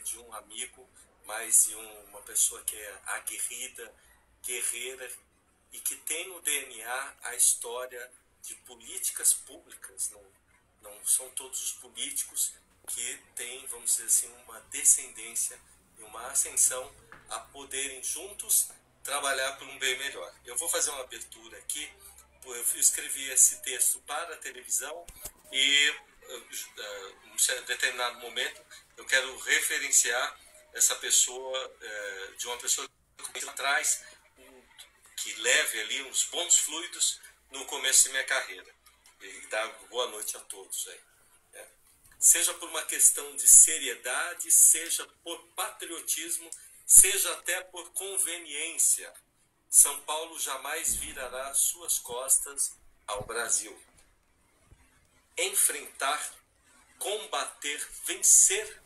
de um amigo, mas de uma pessoa que é aguerrida, guerreira e que tem no DNA a história de políticas públicas. Não são todos os políticos que têm, vamos dizer assim, uma descendência e uma ascensão a poderem juntos trabalhar por um bem melhor. Eu vou fazer uma abertura aqui. Eu escrevi esse texto para a televisão e em um determinado momento eu quero referenciar essa pessoa, de uma pessoa que traz, que leve ali uns bons fluidos no começo de minha carreira. E dá boa noite a todos aí. Seja por uma questão de seriedade, seja por patriotismo, seja até por conveniência, São Paulo jamais virará suas costas ao Brasil. Enfrentar, combater, vencer.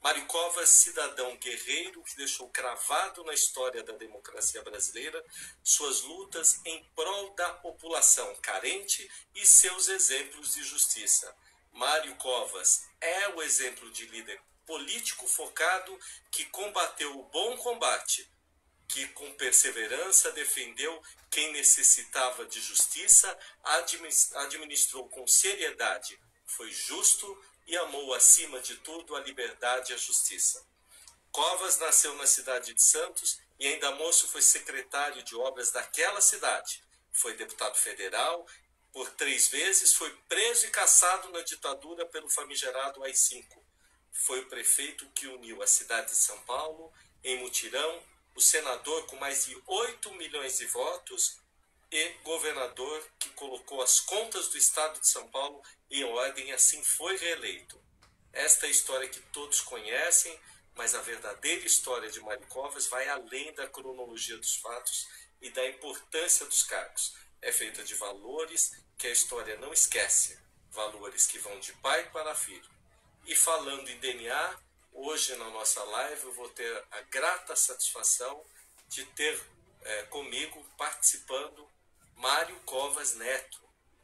Mário Covas, cidadão guerreiro que deixou cravado na história da democracia brasileira suas lutas em prol da população carente e seus exemplos de justiça. Mário Covas é o exemplo de líder político focado que combateu o bom combate, que com perseverança defendeu quem necessitava de justiça, administrou com seriedade, foi justo e amou acima de tudo a liberdade e a justiça. Covas nasceu na cidade de Santos e ainda moço foi secretário de obras daquela cidade. Foi deputado federal, por 3 vezes foi preso e caçado na ditadura pelo famigerado AI-5. Foi o prefeito que uniu a cidade de São Paulo em mutirão, o senador com mais de 8 milhões de votos e governador que colocou as contas do estado de São Paulo em ordem e assim foi reeleito. Esta é a história que todos conhecem, mas a verdadeira história de Mário Covas vai além da cronologia dos fatos e da importância dos cargos. É feita de valores que a história não esquece, valores que vão de pai para filho. E falando em DNA, hoje na nossa live eu vou ter a grata satisfação de ter comigo participando Mário Covas Neto,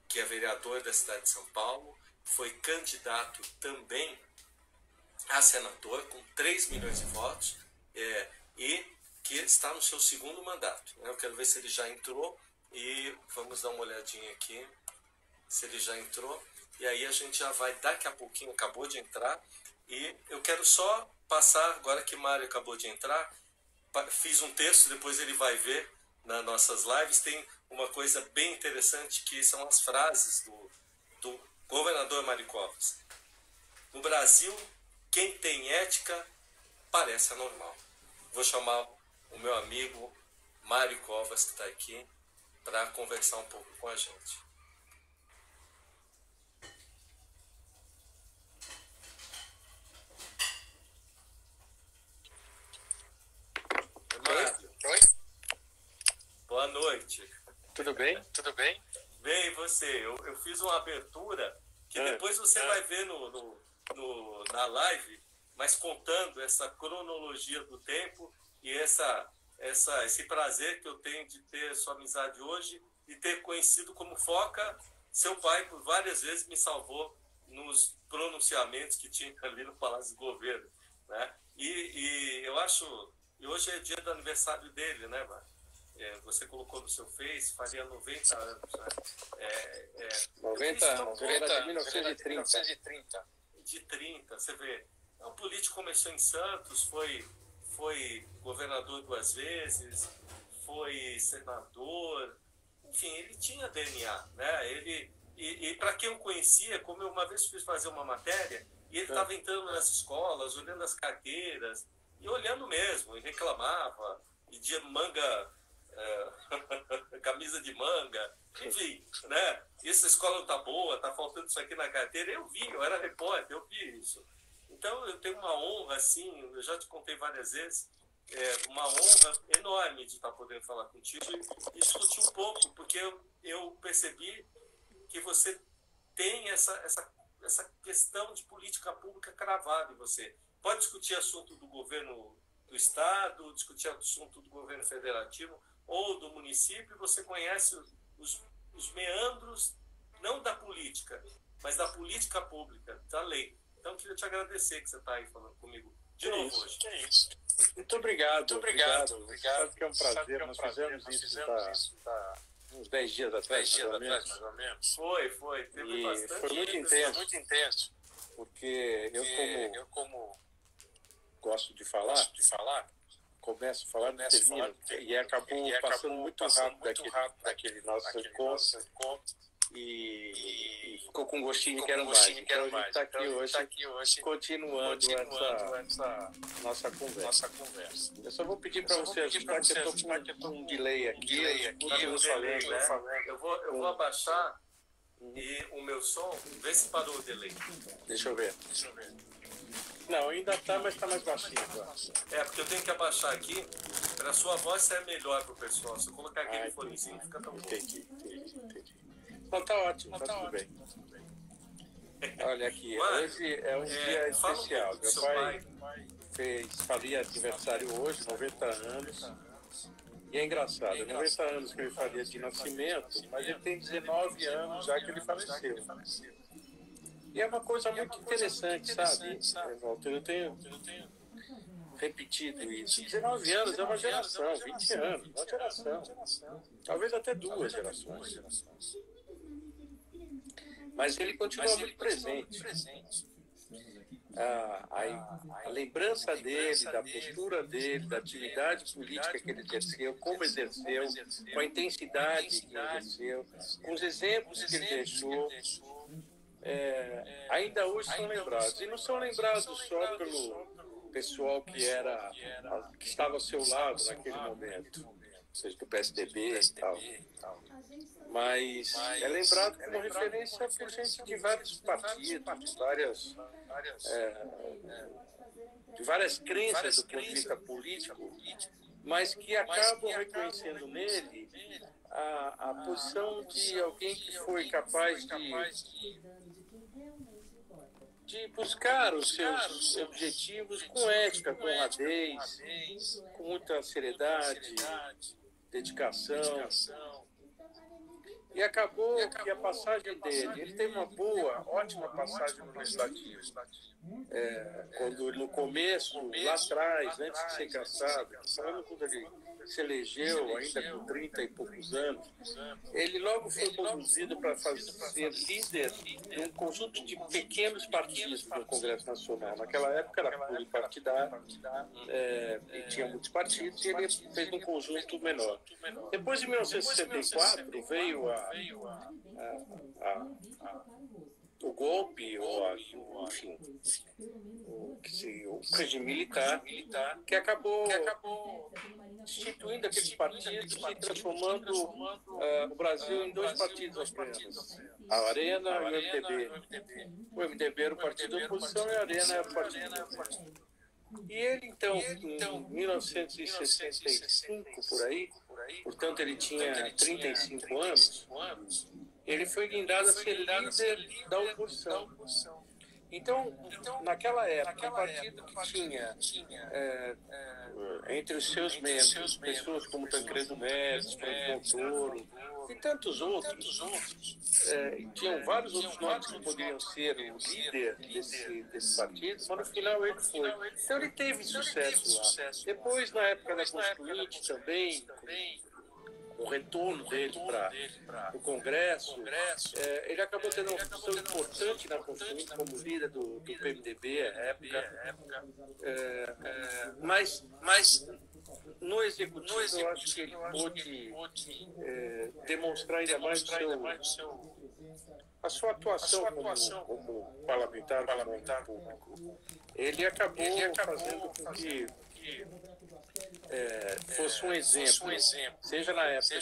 que é vereador da cidade de São Paulo, foi candidato também a senador com 3 milhões de votos e que está no seu segundo mandato. Eu quero ver se ele já entrou e vamos dar uma olhadinha aqui se ele já entrou. E aí a gente já vai, daqui a pouquinho, acabou de entrar. E eu quero só passar, agora que Mário acabou de entrar, fiz um texto, depois ele vai ver nas nossas lives. Tem uma coisa bem interessante que são as frases do governador Mário Covas. No Brasil, quem tem ética parece anormal. Vou chamar o meu amigo Mário Covas, que está aqui, para conversar um pouco com a gente. Oi? Boa noite. Tudo bem? Tudo bem? Bem, e você? Eu fiz uma abertura que depois você vai ver na live, mas contando essa cronologia do tempo e esse prazer que eu tenho de ter sua amizade hoje e ter conhecido como Foca. Seu pai, por várias vezes, me nos pronunciamentos que tinha ali no Palácio do Governo, né? E eu acho... E hoje é dia do aniversário dele, né, Mário? Você colocou no seu Face, faria 90 anos, né? 90 de 1930. De 30, você vê. O político começou em Santos, foi governador 2 vezes, foi senador, enfim, ele tinha DNA, né? E para quem eu conhecia, como eu uma vez fiz fazer uma matéria, e ele estava entrando nas escolas, olhando as carteiras, e olhando mesmo, e reclamava, e de manga, camisa de manga, enfim, né? Essa escola não tá boa, tá faltando isso aqui na carteira. Eu era repórter, eu vi isso. Então eu tenho uma honra, assim, eu já te contei várias vezes, uma honra enorme de estar podendo falar contigo e discutir um pouco, porque eu percebi que você tem essa questão de política pública cravada em você. Pode discutir assunto do governo do estado, discutir assunto do governo federativo ou do município, você conhece os meandros, não da política, mas da política pública, da lei. Então, eu queria te agradecer que você está aí falando comigo de novo hoje. Que é isso. Muito obrigado. Obrigado. Sabe que é um prazer. Nós fizemos isso uns 10 dias atrás, mais ou menos. Foi. Teve bastante. Foi muito intenso. Porque eu como gosto de falar, começo falando, termino, e acabou passando muito rápido daquele nosso encontro. E ficou com gostinho de quero mais. Então a gente está aqui hoje continuando essa nossa conversa. Eu só vou pedir para você ajudar, que eu estou com um delay aqui. Eu vou abaixar e o meu som, vê se parou o delay. Deixa eu ver. Não, ainda está, mas está mais baixinho agora. Porque eu tenho que abaixar aqui para a sua voz ser melhor para o pessoal. Se eu colocar aquele fonezinho, fica tão bom. Entendi. Então tá ótimo, tá tudo bem. Olha aqui, hoje é um dia especial. Meu pai faria aniversário hoje, 90 anos. E é engraçado, 90 anos que ele faria de nascimento, mas ele tem 19 anos já que ele faleceu. E é uma coisa muito interessante, sabe, Walter? Eu tenho repetido isso. 19 anos é uma geração, 20 anos, uma geração. Talvez até 2 gerações. Mas ele continua muito presente. A lembrança dele, da postura dele, da atividade política que ele exerceu, como exerceu, com a intensidade que exerceu, com os exemplos que ele deixou, ainda hoje são lembrados. E não são lembrados só pelo pessoal que estava ao seu lado naquele momento, seja do PSDB e tal. Mas é lembrado como referência por gente de vários partidos, de várias crenças do ponto de vista político, mas que acabam reconhecendo nele a posição de alguém que foi capaz de buscar os seus objetivos com ética, com honradez, com muita seriedade, dedicação. E acabou que a passagem dele, ele teve uma ótima passagem no Legislativo. Quando no começo, lá atrás, antes de ser cassado, quando ele se elegeu, ainda com 30 e poucos anos, ele logo foi conduzido para ser líder de um conjunto de pequenos partidos no Congresso Nacional. Naquela época era pluripartidário, e tinha muitos partidos, e ele fez um conjunto menor. Depois de 1964, veio o golpe, enfim, o regime militar, que acabou instituindo aqueles partidos e transformando o Brasil em 2 partidos apenas, a Arena e o MDB. O MDB era o partido da oposição e a Arena era o partido da oposição. E ele, então, em 1965, por aí, portanto ele tinha 35 anos, ele foi guindado a ser líder da oposição. Então, naquela época, um partido que tinha entre os seus membros pessoas como Tancredo Neves, Franco Montoro e tantos outros, tinham vários outros nomes que poderiam ser o líder desse partido, mas no final ele foi. Então ele teve sucesso lá. Depois, na época da Constituinte também, o retorno dele para o Congresso, ele acabou tendo uma função importante na Constituinte como líder do PMDB à época, mas no Executivo eu acho que ele pôde demonstrar ainda mais a sua atuação como parlamentar público. Ele acabou fazendo com que fosse um exemplo, seja na época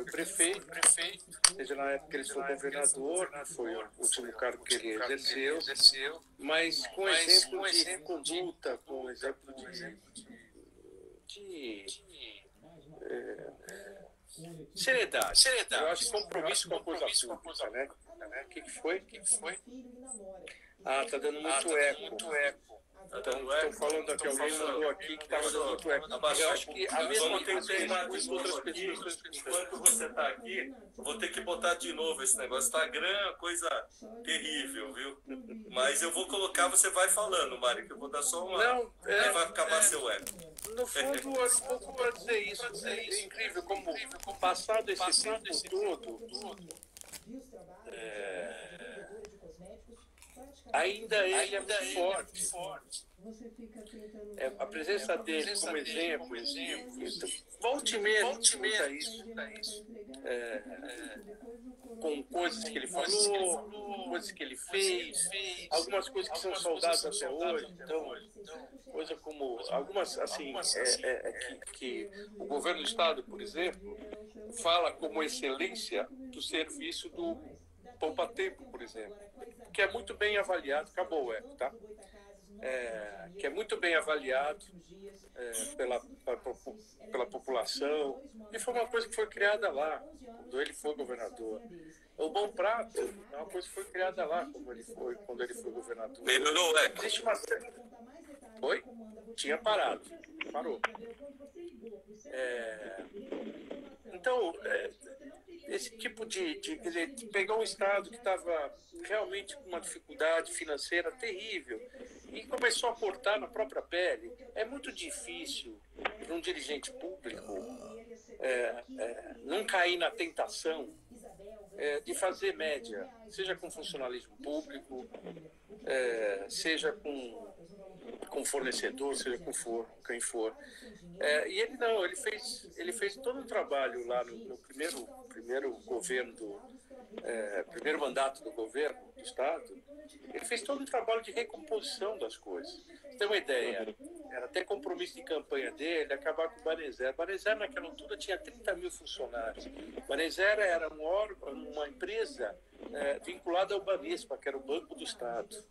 que ele foi prefeito, seja na época que ele foi governador, que foi o último cargo que ele exerceu, mas com exemplo de conduta, com exemplo de seriedade. Eu acho compromisso com a coisa pública, né? O que foi? Ah, tá dando muito eco. Estão falando aqui, alguém mandou aqui que estava dando muito eco. Eu acho que a mesma coisa tem outras pessoas. Enquanto você está aqui, eu vou ter que botar de novo esse negócio. Instagram, coisa terrível, viu? Mas eu vou colocar, você vai falando, Mário, que eu vou dar só uma... Não, aí vai acabar seu eco. No fundo, é um pouco para dizer isso. É incrível como, passado esse tempo todo, ainda ele é muito forte. A presença dele como exemplo, volte e meia isso. Com coisas que ele falou, coisas que ele fez, algumas coisas que são saudadas até hoje. Então, coisa como algumas, assim, que o governo do Estado, por exemplo, fala como excelência do serviço do poupa-tempo, por exemplo, que é muito bem avaliado, acabou o eco, tá? Que é muito bem avaliado pela população, e foi uma coisa que foi criada lá, quando ele foi governador. O Bom Prato é uma coisa que foi criada lá, quando ele foi governador. Melhorou o eco. Existe uma... Oi? Tinha parado. Parou. Então, esse tipo quer dizer, pegar um Estado que estava realmente com uma dificuldade financeira terrível e começou a cortar na própria pele. É muito difícil para um dirigente público não cair na tentação de fazer média, seja com funcionalismo público, seja com fornecedor, seja com quem for. E ele não, ele fez todo um trabalho lá no primeiro governo primeiro mandato do governo do Estado. Ele fez todo um trabalho de recomposição das coisas. Você tem uma ideia, era até compromisso de campanha dele acabar com o Banezer. Banezer naquela altura tinha 30 mil funcionários. Banezer era uma empresa vinculada ao Banespa, que era o Banco do Estado.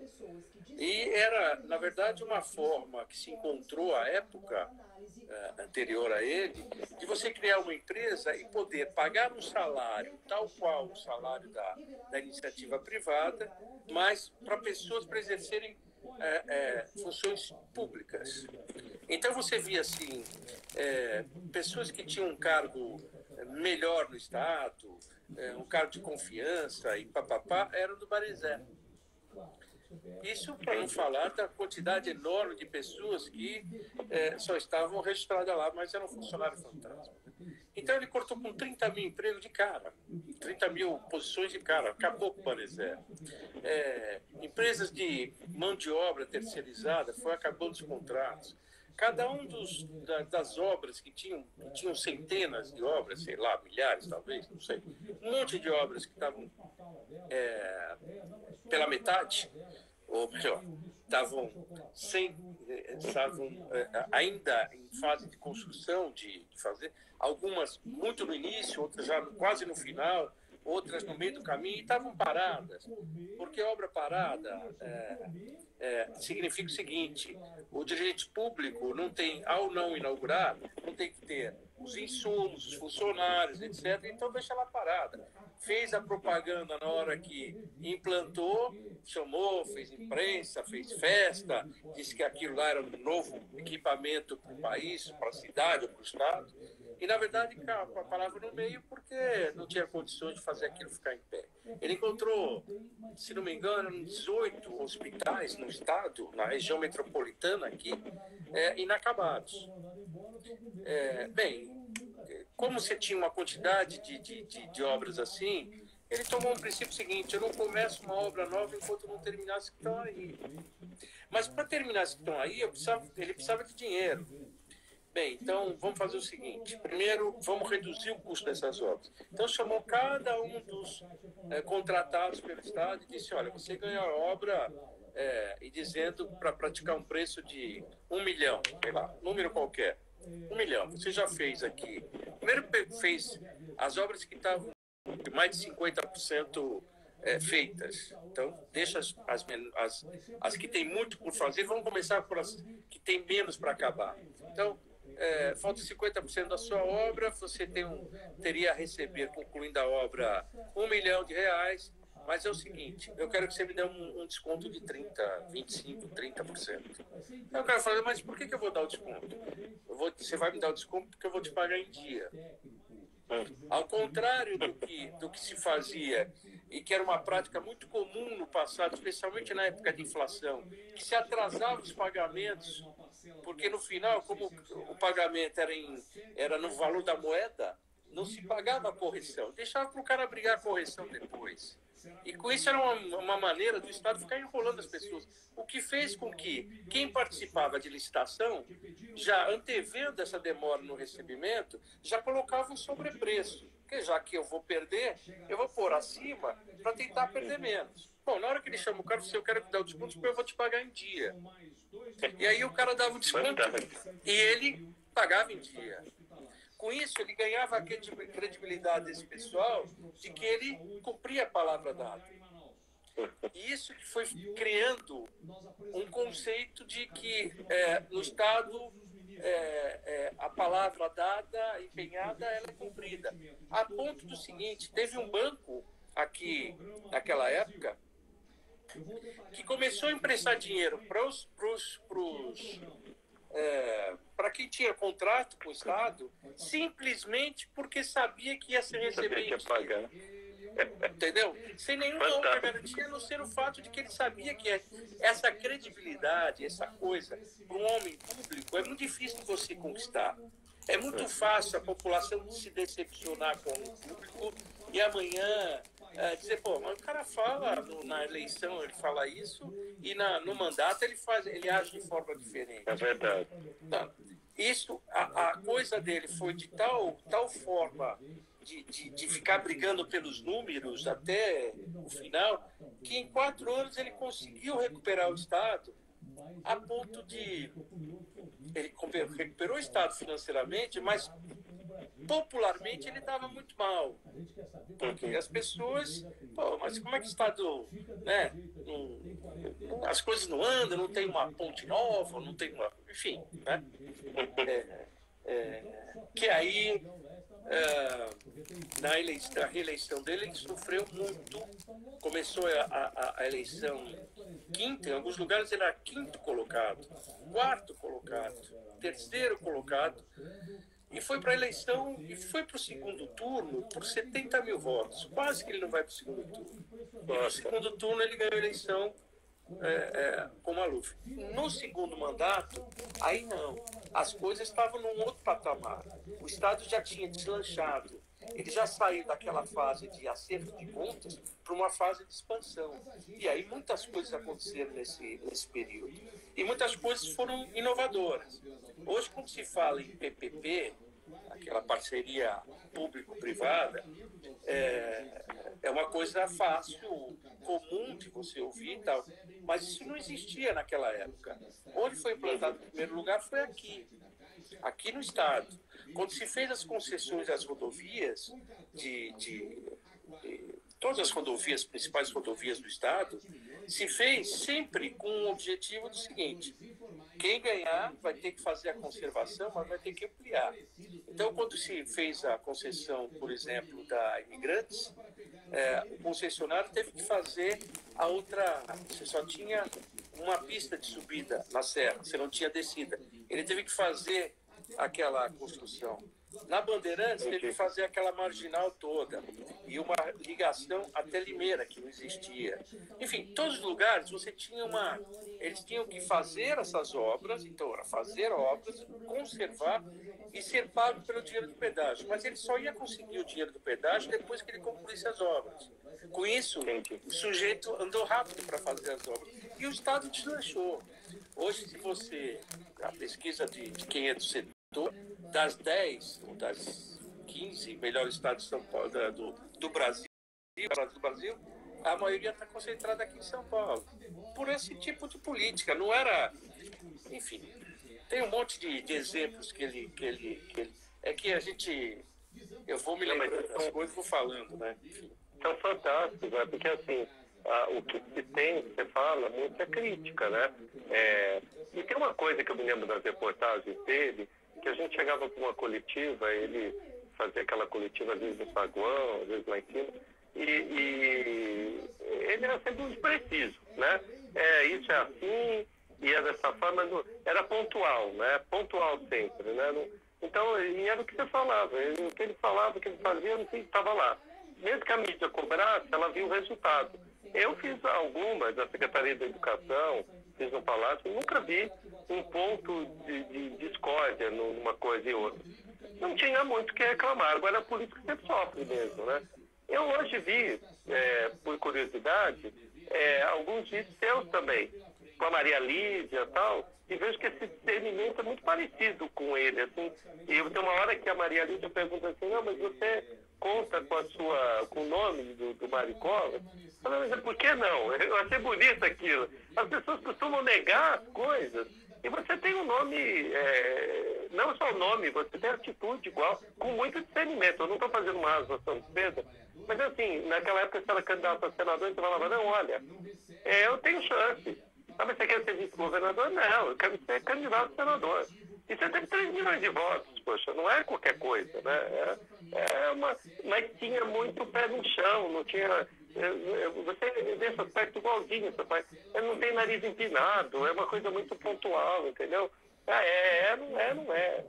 E era, na verdade, uma forma que se encontrou à época anterior a ele, de você criar uma empresa e poder pagar um salário tal qual o salário da iniciativa privada, mas para pessoas para exercerem funções públicas. Então você via assim, pessoas que tinham um cargo melhor no Estado, um cargo de confiança e papapá, eram do Banezer. Isso para não falar da quantidade enorme de pessoas que só estavam registradas lá, mas eram funcionários fantasma. Então ele cortou com 30 mil empregos de cara, 30 mil posições de cara, acabou com o Banezer. Empresas de mão de obra terceirizada foi acabando os contratos. Cada um das obras que tinham centenas de obras, sei lá, milhares talvez, não sei, um monte de obras que estavam pela metade, ou melhor, estavam ainda em fase de construção, de fazer, algumas muito no início, outras já quase no final, outras no meio do caminho, e estavam paradas. Porque obra parada significa o seguinte: o dirigente público não tem, ao não inaugurar, não tem que ter os insumos, os funcionários, etc. Então deixa ela parada. Fez a propaganda na hora que implantou, chamou, fez imprensa, fez festa, disse que aquilo lá era um novo equipamento para o país, para a cidade ou para o Estado. E, na verdade, com a palavra no meio, porque não tinha condições de fazer aquilo ficar em pé. Ele encontrou, se não me engano, 18 hospitais no Estado, na região metropolitana aqui, inacabados. Bem, como você tinha uma quantidade de obras assim, ele tomou um princípio seguinte: eu não começo uma obra nova enquanto não terminar as que estão aí. Mas para terminar as que estão aí, ele precisava de dinheiro. Bem, então vamos fazer o seguinte: primeiro vamos reduzir o custo dessas obras. Então chamou cada um dos contratados pelo Estado e disse: olha, você ganha a obra, e dizendo para praticar um preço de 1 milhão, sei lá, número qualquer. 1 milhão, você já fez aqui. Primeiro fez as obras que estavam mais de 50% feitas. Então, deixa as que tem muito por fazer, vamos começar por as que tem menos para acabar. Então, falta 50% da sua obra, você teria a receber, concluindo a obra, R$1 milhão, mas é o seguinte, eu quero que você me dê um desconto de 30, 25, 30%. Aí o cara fala, mas por que eu vou dar o desconto? Você vai me dar o desconto porque eu vou te pagar em dia. Ao contrário do que se fazia, e que era uma prática muito comum no passado, especialmente na época de inflação, que se atrasava os pagamentos, porque no final, como o pagamento era no valor da moeda, não se pagava a correção, deixava para o cara brigar a correção depois. E com isso era uma maneira do Estado ficar enrolando as pessoas. O que fez com que quem participava de licitação, já antevendo essa demora no recebimento, já colocava um sobrepreço. Porque já que eu vou perder, eu vou pôr acima para tentar perder menos. Bom, na hora que ele chama o cara, eu quero te dar o desconto porque eu vou te pagar em dia. E aí o cara dava o desconto e ele pagava em dia. Com isso, ele ganhava a credibilidade desse pessoal de que ele cumpria a palavra dada. E isso que foi criando um conceito de que no Estado a palavra dada, empenhada, ela é cumprida. A ponto do seguinte, teve um banco aqui, naquela época, que começou a emprestar dinheiro para quem tinha contrato com o Estado, simplesmente porque sabia que ia se receber em dia. Entendeu? Sem nenhuma outra garantia, a não ser o fato de que ele sabia que essa credibilidade, essa coisa, para um homem público, é muito difícil de você conquistar. É muito fácil a população se decepcionar com o público e amanhã dizer, pô, mas o cara fala na eleição, ele fala isso, e no mandato ele age de forma diferente. É verdade. Então, isso, a coisa dele foi de tal forma de ficar brigando pelos números até o final, que em 4 anos ele conseguiu recuperar o Estado a ponto de... Ele recuperou o Estado financeiramente, mas popularmente ele estava muito mal. Porque as pessoas... Pô, mas como é que o Estado... Né, as coisas não andam, não tem uma ponte nova, não tem uma... Enfim, né? Que aí... na reeleição dele, ele sofreu muito. Começou a eleição quinta, em alguns lugares ele era 5º colocado, 4º colocado, 3º colocado, e foi para a eleição e foi para o segundo turno por 70 mil votos. Quase que ele não vai para o segundo turno. E no segundo turno ele ganhou a eleição com Maluf. No segundo mandato, aí não. As coisas estavam num outro patamar. O Estado já tinha deslanchado. Ele já saiu daquela fase de acerto de contas para uma fase de expansão. E aí muitas coisas aconteceram nesse período. E muitas coisas foram inovadoras. Hoje, quando se fala em PPP, aquela parceria público-privada, é uma coisa fácil, comum de você ouvir e tal, mas isso não existia naquela época. Onde foi implantado em primeiro lugar foi aqui no Estado. Quando se fez as concessões às rodovias, todas as rodovias, principais rodovias do Estado, se fez sempre com o objetivo do seguinte: quem ganhar vai ter que fazer a conservação, mas vai ter que ampliar. Então, quando se fez a concessão, por exemplo, da Imigrantes, o concessionário teve que fazer a outra... Você só tinha uma pista de subida na serra, você não tinha descida. Ele teve que fazer aquela construção. Na Bandeirantes, teve que fazer aquela marginal toda e uma ligação até Limeira, que não existia. Enfim, em todos os lugares você tinha eles tinham que fazer essas obras, então era fazer obras, conservar e ser pago pelo dinheiro do pedágio. Mas ele só ia conseguir o dinheiro do pedágio depois que ele concluísse as obras. Com isso, o sujeito andou rápido para fazer as obras. E o Estado deslanchou. Hoje, se você... A pesquisa de quem é do setor, das 10 ou das 15 melhores estados de São Paulo, do Brasil, a maioria está concentrada aqui em São Paulo. Por esse tipo de política. Não era... Enfim, tem um monte de exemplos que ele... É que a gente... Eu vou me lembrando das coisas e vou falando, né? Enfim. São fantásticos, né? Porque assim, o que se tem, você fala, muito é crítica, né? E tem uma coisa que eu me lembro das reportagens dele, que a gente chegava para uma coletiva, ele fazia aquela coletiva às vezes no saguão, às vezes lá em cima, e ele era sempre muito preciso, né? Isso é assim, e é dessa forma, era pontual, né? Pontual sempre, né? Então, e era o que você falava, o que ele falava, o que ele fazia, não estava lá. Mesmo que a mídia cobrasse, ela viu o resultado. Eu fiz algumas da Secretaria da Educação, fiz no Palácio, nunca vi um ponto de discórdia numa coisa e outra. Não tinha muito o que reclamar, agora a política sempre sofre mesmo, né? Eu hoje vi, por curiosidade, alguns vídeos seus também, com a Maria Lídia e tal, e vejo que esse discernimento é muito parecido com ele, assim. E tem uma hora que a Maria Lídia pergunta assim, não, mas você conta com o nome do Maricova? Eu falei, mas por que não? Eu achei bonito aquilo. As pessoas costumam negar as coisas, e você tem um nome, não só o nome, você tem atitude igual, com muito discernimento. Eu não estou fazendo uma razão de seda, mas assim, naquela época você era candidato a senador, e você falava, não, olha, eu tenho chance. Ah, mas você quer ser vice-governador? Não, eu quero ser candidato a senador. E você teve 3 milhões de votos, poxa, não é qualquer coisa, né? Mas tinha muito pé no chão, não tinha... Você nesse aspecto igualzinho, seu pai. Não tem nariz empinado, é uma coisa muito pontual, entendeu? Não é.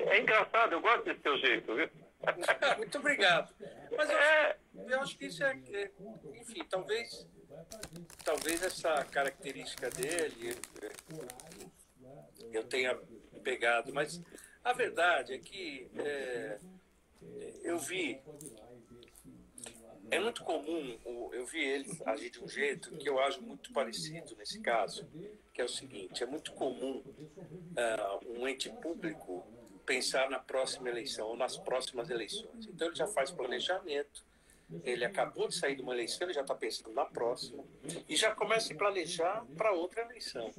É engraçado, eu gosto desse teu jeito, viu? Muito obrigado. Mas eu acho que isso enfim, talvez essa característica dele eu tenha pegado, mas a verdade é que eu vi, é muito comum, eu vi ele agir de um jeito que eu acho muito parecido nesse caso, que é o seguinte, é muito comum um ente público pensar na próxima eleição ou nas próximas eleições. Então ele já faz planejamento, ele acabou de sair de uma eleição, ele já está pensando na próxima e já começa a se planejar para outra eleição.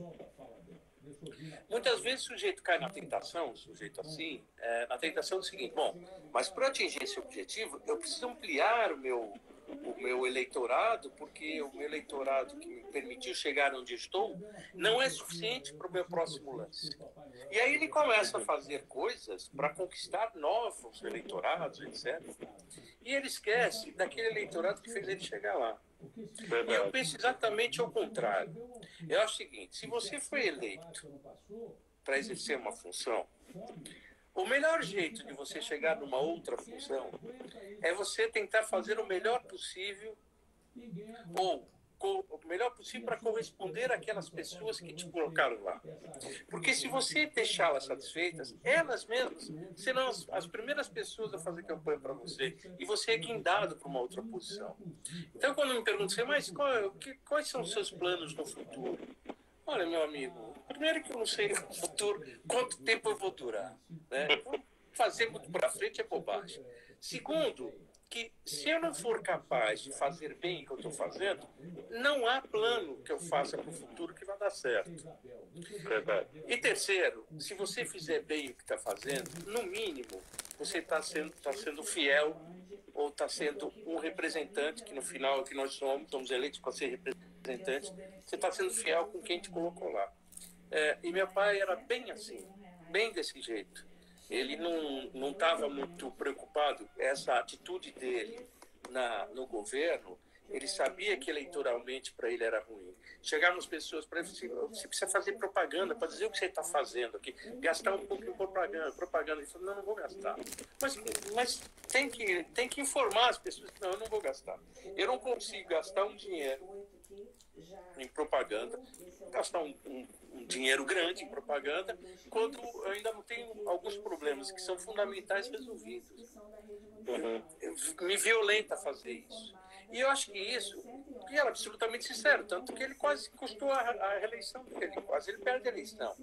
Muitas vezes o sujeito cai na tentação, o sujeito assim, na tentação do seguinte, bom, mas para atingir esse objetivo, eu preciso ampliar o meu eleitorado, porque o meu eleitorado que me permitiu chegar onde estou não é suficiente para o meu próximo lance. E aí ele começa a fazer coisas para conquistar novos eleitorados, etc. E ele esquece daquele eleitorado que fez ele chegar lá. E eu penso exatamente ao contrário. Eu acho o seguinte, se você foi eleito para exercer uma função, o melhor jeito de você chegar numa outra função é você tentar fazer o melhor possível ou o melhor possível para corresponder àquelas pessoas que te colocaram lá. Porque se você deixá-las satisfeitas, elas mesmas serão as primeiras pessoas a fazer campanha para você e você é guindado para uma outra posição. Então, quando me perguntam assim, mas quais são os seus planos no futuro? Olha, meu amigo, primeiro que eu não sei no futuro quanto tempo eu vou durar, né? Fazer muito para frente é bobagem. Segundo, que se eu não for capaz de fazer bem o que eu estou fazendo, não há plano que eu faça para o futuro que vai dar certo. E terceiro, se você fizer bem o que está fazendo, no mínimo, você está sendo fiel ou está sendo um representante, que no final que nós somos eleitos para ser representante, você está sendo fiel com quem te colocou lá. E meu pai era bem assim, bem desse jeito. Ele não estava muito preocupado, essa atitude dele no governo, ele sabia que eleitoralmente para ele era ruim. Chegaram as pessoas para ele e falaram, você precisa fazer propaganda para dizer o que você está fazendo aqui, gastar um pouco em propaganda. Ele falou, não vou gastar. Mas tem que informar as pessoas que não, eu não vou gastar. Eu não consigo gastar um dinheiro em propaganda, gastar um dinheiro grande em propaganda, quando eu ainda não tenho alguns problemas que são fundamentais resolvidos. Me violenta fazer isso. E eu acho que isso, e era absolutamente sincero, tanto que ele quase custou a reeleição dele, quase ele perde a eleição.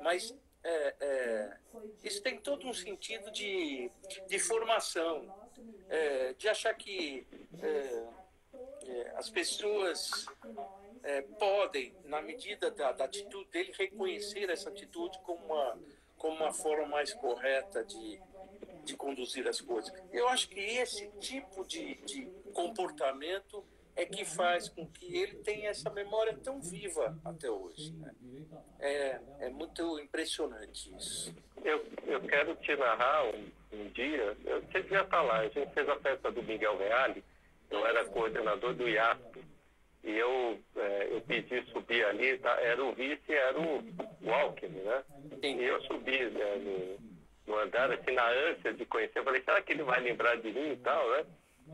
Mas isso tem todo um sentido de formação, de achar que as pessoas podem, na medida da atitude dele, reconhecer essa atitude como uma forma mais correta de conduzir as coisas. Eu acho que esse tipo de comportamento é que faz com que ele tenha essa memória tão viva até hoje, né? É muito impressionante isso. Eu quero te narrar um dia, você devia estar lá, a gente fez a festa do Miguel Reale, eu era coordenador do IASP. E eu pedi subir ali, tá? Era o vice, era o Alckmin, né? E eu subi, né, no andar, assim, na ânsia de conhecer. Eu falei, será que ele vai lembrar de mim e tal, né?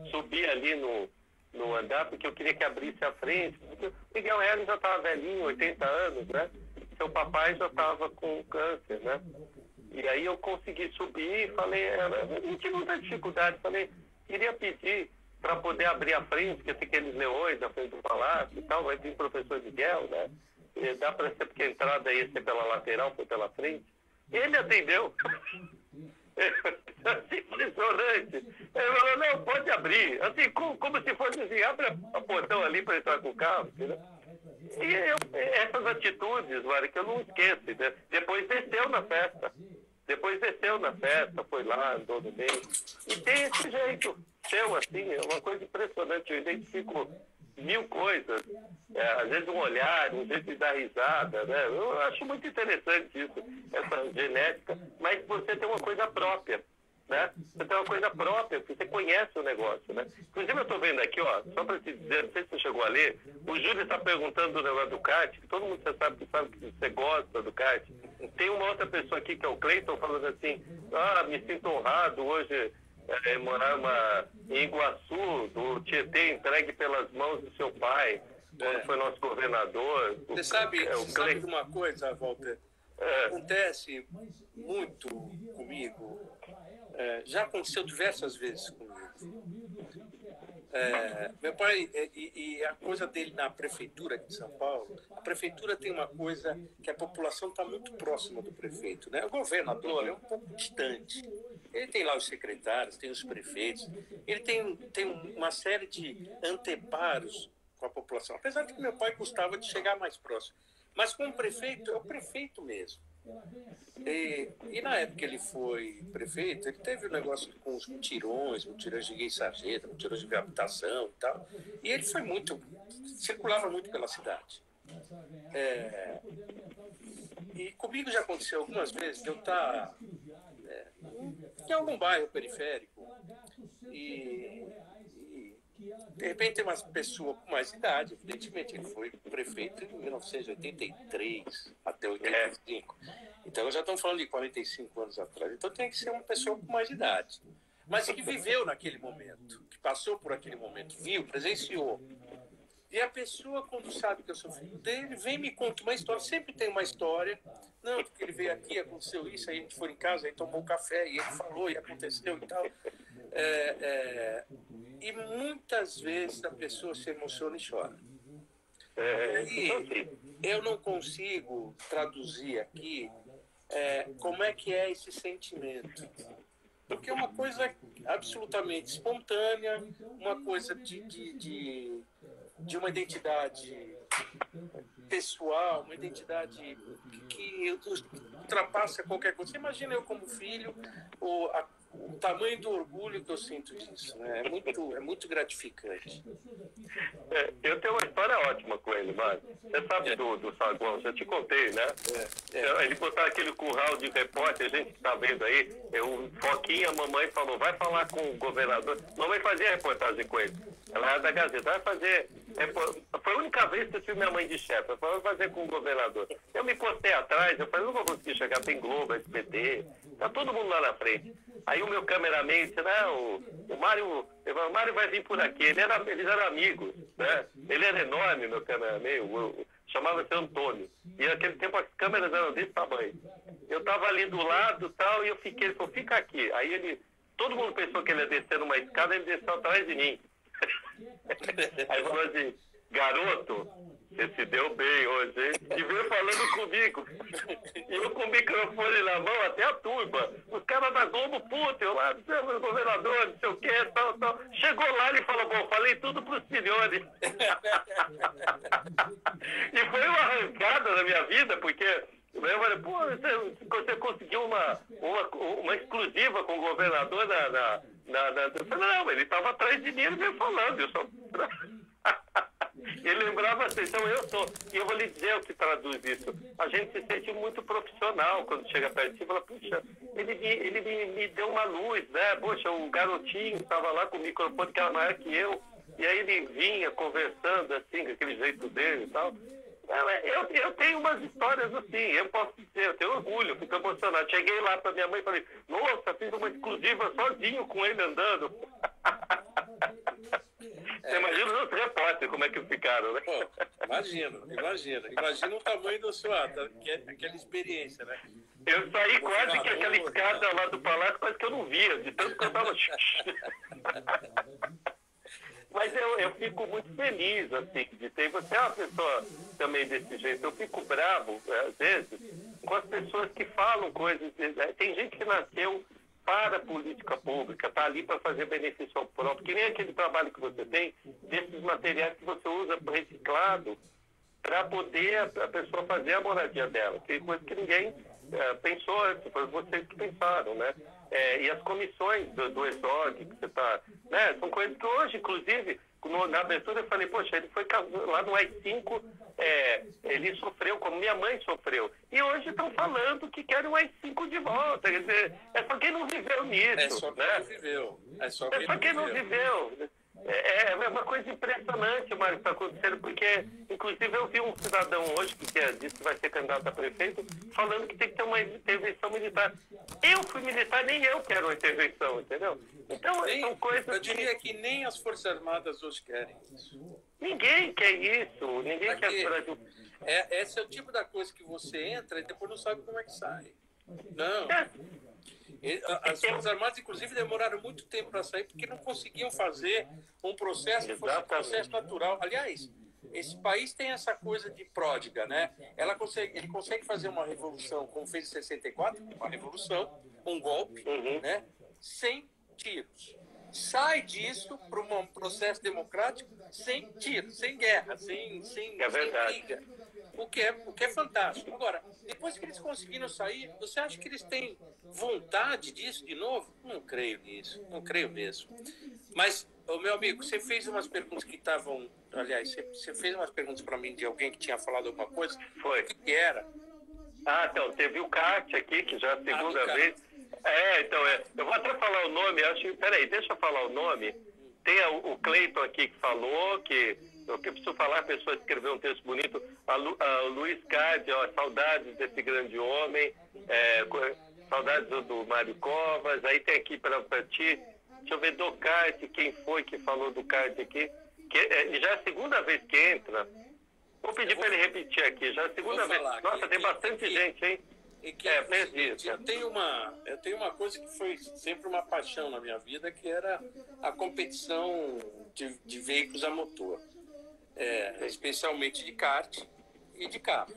Subi ali no andar, porque eu queria que abrisse a frente. Porque o Miguel Hermes já estava velhinho, 80 anos, né? Seu papai já estava com câncer, né? E aí eu consegui subir e falei, não tive muita dificuldade, falei, queria pedir para poder abrir a frente, porque tem aqueles leões na frente do palácio e tal, vai vir o professor Miguel, né? E dá para ser, porque a entrada ia ser pela lateral, foi pela frente. Ele atendeu. Impressionante. Ele falou, não, pode abrir. Assim, como se fosse assim, abre a portão ali para entrar com o carro. Entendeu? E essas atitudes, Mário, que eu não esqueço. Né? Depois desceu na festa, foi lá, andou no meio. E tem esse jeito seu, assim, é uma coisa impressionante. Eu identifico mil coisas. Às vezes um olhar, um jeito de dar risada, né? Eu acho muito interessante isso, essa genética, mas você tem uma coisa própria, né? Você tem uma coisa própria, porque você conhece o negócio, né? Inclusive eu estou vendo aqui, ó, só para te dizer, não sei se você chegou a ler, o Júlio está perguntando do negócio do kart, que todo mundo sabe que você gosta do kart. Tem uma outra pessoa aqui, que é o Cleiton, falando assim, me sinto honrado hoje morar em Iguaçu, do Tietê, entregue pelas mãos do seu pai, quando foi nosso governador. Você sabe de uma coisa, Walter? Acontece muito comigo, já aconteceu diversas vezes comigo. Meu pai, e a coisa dele na prefeitura de São Paulo, a prefeitura tem uma coisa que a população está muito próxima do prefeito, né? O governador é um pouco distante. Ele tem lá os secretários, tem os prefeitos, ele tem uma série de anteparos com a população, apesar de que meu pai gostava de chegar mais próximo. Mas como prefeito, é o prefeito mesmo. E na época que ele foi prefeito, ele teve um negócio com os mutirões de gay sarjeta, mutirões de habitação e tal. E ele foi circulava muito pela cidade. E comigo já aconteceu algumas vezes de eu estar em algum bairro periférico e de repente tem uma pessoa com mais idade, evidentemente ele foi prefeito em 1983 até 85, então já estamos falando de 45 anos atrás, então tem que ser uma pessoa com mais idade, mas que viveu naquele momento, que passou por aquele momento, viu, presenciou. E a pessoa, quando sabe que eu sou filho dele, vem e me conta uma história, sempre tem uma história, não, porque ele veio aqui, aconteceu isso, aí a gente foi em casa, aí tomou um café, e ele falou, e aconteceu e tal. E muitas vezes a pessoa se emociona e chora. E eu não consigo traduzir aqui como é que é esse sentimento. Porque é uma coisa absolutamente espontânea, uma coisa de uma identidade pessoal, uma identidade que ultrapassa qualquer coisa. Você imagina eu como filho, o tamanho do orgulho que eu sinto disso, né? É muito gratificante. Eu tenho uma história ótima com ele, Mário. Você sabe do saguão, já te contei, né? Ele botar aquele curral de repórter, a gente está vendo aí, o Foquinha, a mamãe falou, vai falar com o governador. Mamãe fazia reportagem com ele. Ela era da Gazeta, vai fazer. Foi a única vez que eu tive minha mãe de chefe. Eu falei, vai fazer com o governador. Eu me postei atrás, eu falei, não vou conseguir chegar, tem Globo, SBT, tá todo mundo lá na frente. Aí o meu cameraman disse, não, o Mário vai vir por aqui. Eles eram amigos, né? Ele era enorme, meu cameraman, chamava-se Antônio. E naquele tempo as câmeras eram desse tamanho. Eu estava ali do lado e tal, e eu fiquei, ele falou, fica aqui. Aí todo mundo pensou que ele ia descer numa escada, ele desceu atrás de mim. Aí falou assim, garoto, você se deu bem hoje, hein? E veio falando comigo. E eu com o microfone na mão, até a turma. Os caras da Globo, puta, eu lá, governador, não sei o que, tal. Chegou lá, ele falou, bom, falei tudo pros senhores. E foi uma arrancada na minha vida, porque eu falei, pô, você conseguiu uma exclusiva com o governador eu falei, não, ele estava atrás de mim, ele veio falando, eu só... Ele lembrava assim, então e eu vou lhe dizer o que traduz isso. A gente se sente muito profissional quando chega perto de si e fala, puxa, ele me deu uma luz, né? Poxa, o garotinho estava lá com o microfone que era maior que eu. E aí ele vinha conversando assim, com aquele jeito dele e tal. Eu tenho umas histórias assim, eu posso dizer, eu tenho orgulho, fico emocionado. Cheguei lá para minha mãe e falei, nossa, fiz uma exclusiva sozinho com ele andando. Você imagina os repórteres como é que ficaram, né? Pô, imagina o tamanho do seu ato, aquela experiência, né? Eu saí quase que aquela escada lá do palácio, quase que eu não via, de tanto que eu estava... Mas eu fico muito feliz, assim, de ter... Você é uma pessoa também desse jeito. Eu fico bravo, às vezes, com as pessoas que falam coisas... Tem gente que nasceu para a política pública, está ali para fazer benefício ao próprio, que nem aquele trabalho que você tem, desses materiais que você usa reciclado, para poder a pessoa fazer a moradia dela. Tem coisa que ninguém pensou antes, foi vocês que pensaram, né? E as comissões do ESOG, que você está... Né? São coisas que hoje, inclusive, na abertura eu falei, poxa, ele foi lá no AI-5, ele sofreu como minha mãe sofreu. E hoje estão falando que querem o AI-5 de volta. Quer dizer, é só quem não viveu nisso. É só quem não viveu. É só quem não viveu. É uma coisa impressionante, Mário, que está acontecendo, porque, inclusive, eu vi um cidadão hoje, que disse que vai ser candidato a prefeito, falando que tem que ter uma intervenção militar. Eu fui militar, nem eu quero uma intervenção, entendeu? Então, são coisas... Eu diria que nem as Forças Armadas hoje querem isso. Ninguém quer isso, ninguém quer o Brasil. Esse é o tipo da coisa que você entra e depois não sabe como é que sai. Não. As Forças Armadas, inclusive, demoraram muito tempo para sair porque não conseguiam fazer um processo que fosse um processo natural. Aliás, esse país tem essa coisa de pródiga, né? Ele consegue fazer uma revolução, como fez em 64, uma revolução, um golpe, né? Sem tiros. Sai disso para um processo democrático sem tiros, sem guerra, sem briga. O que é fantástico. Agora, depois que eles conseguiram sair, você acha que eles têm vontade disso de novo? Não creio nisso, não creio mesmo. Mas, meu amigo, você fez umas perguntas que estavam... Aliás, você fez umas perguntas para mim de alguém que tinha falado alguma coisa. Foi. O que era? Então, teve o Cat aqui, que já é a segunda vez. Eu vou até falar o nome, peraí, deixa eu falar o nome. Tem o Cleiton aqui que falou, que eu preciso falar, a pessoa escreveu um texto bonito, a Luiz Cade, saudades desse grande homem, saudades do Mário Covas, aí tem aqui para ti, deixa eu ver do Card, quem foi que falou do Card aqui, já é a segunda vez que entra, vou pedir para ele repetir aqui, já é a segunda vez, nossa, tem bastante gente, hein? Eu tenho uma coisa que foi sempre uma paixão na minha vida, que era a competição de veículos a motor, especialmente de kart e de carro.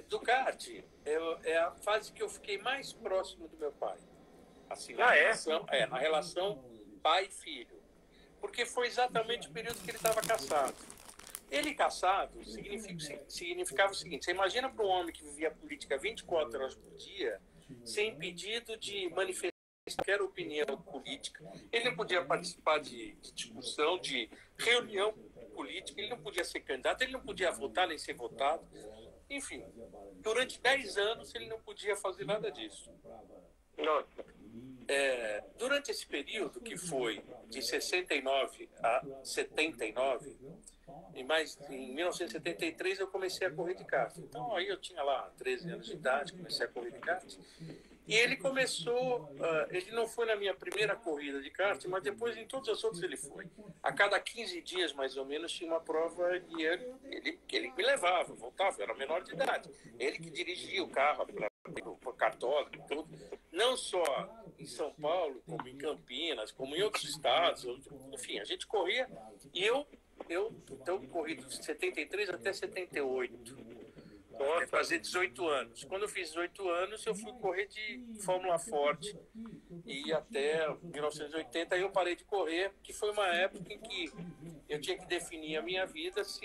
Do kart é a fase que eu fiquei mais próximo do meu pai, assim, na relação pai e filho, porque foi exatamente o período que ele estava caçado. Ele caçado significava o seguinte: você imagina para um homem que vivia a política 24 horas por dia, sem impedido de manifestar qualquer opinião política. Ele não podia participar de discussão, de reunião política, ele não podia ser candidato, ele não podia votar nem ser votado. Enfim, durante 10 anos ele não podia fazer nada disso. Durante esse período, que foi de 69 a 79, em 1973 eu comecei a correr de kart. Então aí eu tinha lá 13 anos de idade, comecei a correr de kart. E ele começou, ele não foi na minha primeira corrida de kart, mas depois em todas as outras ele foi. A cada 15 dias mais ou menos tinha uma prova e ele me levava, voltava, eu era menor de idade. Ele que dirigia o carro, o cartódromo, tudo. Não só em São Paulo, como em Campinas, como em outros estados. Enfim, a gente corria e eu então corri de 73 até 78. Até fazer 18 anos. Quando eu fiz 18 anos, eu fui correr de Fórmula Ford. E até 1980 eu parei de correr, que foi uma época em que eu tinha que definir a minha vida se